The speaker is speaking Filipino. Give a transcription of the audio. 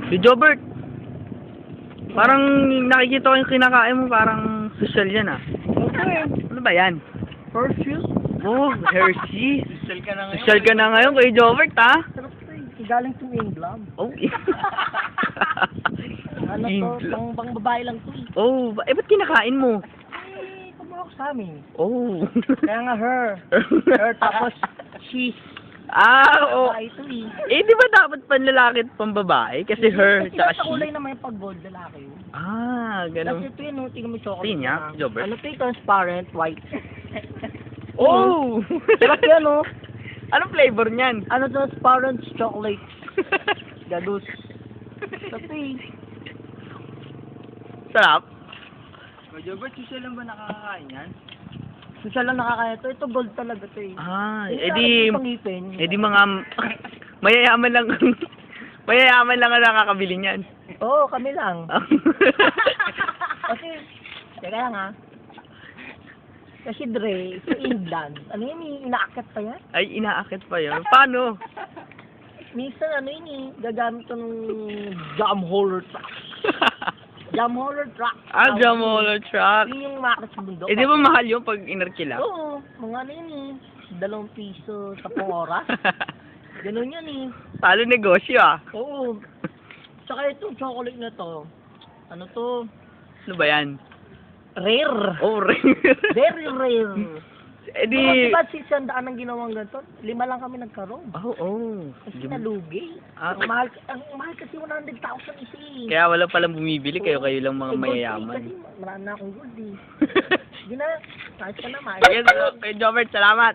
Si Jobert. Parang nakikita ko yung kinakain mo, parang social yan ah. Okay. Ano ba yan? Hershey's. Oh, Hershey. Social ka na ngayon. Social ka na ngayon kay Jobert ha? Sarap to eh. Galing to England. Oh. Ano to? Pang babae lang to eh. Oh, ba't kinakain mo? Eh, kumawak sa amin. Oh. Kaya nga her. Her tapos she's. Oh. Babae to eh. Eh, di ba dapat panlalaki at pambabae? Kasi her, Kasi tsaka nasa kulay she. naman yung pag-gold lalaki yun. Ah, Tapos ganun. ito yun, no, tingnan mo yung chocolate. Tingnan niya, na. Jobert. Ano to yung transparent, white. Oh! Sarap yan, no? Anong flavor niyan? Ano transparent chocolate. Gadus. Sarap eh. Sarap? Jobert, social lang ba nakakakain yan? Social lang nakakaya to. Ito gold talaga to eh. Ah, Hindi pangipin. mga mayayaman lang mayayaman lang ang nakakabili niyan. Oo, kami lang. Kasi, teka lang ha. Kasi Dre, sa England, ano yun, inaakit pa yan? Ay, inaakit pa yun. Paano? Minsan ano yun eh, gagamit ko ng jam holder truck. Jam holder truck. Jam holder truck. Yun yung makakit sa bundok. Eh, di ba mahal yun pag inarkila? Oo, mga ano yun eh. 2 piso sa oras. Ganun yun eh. Talo negosyo ah. Oo. Tsaka itong chocolate na to, ano to? Ano ba yan? Rare. Oh, Very rare. Eh di... Diba si Sandaan ang ginawang ganito? 5 lang kami nagkaroon. Oh. Kasi nalugi. Ah, Ang mahal kasi 100,000 isa eh. kaya wala palang bumibili, kayo lang mga Eh, gold mayayaman. Kasi marami na akong gold eh. Sige na, kahit ka na, Sige, kay Jobert, salamat.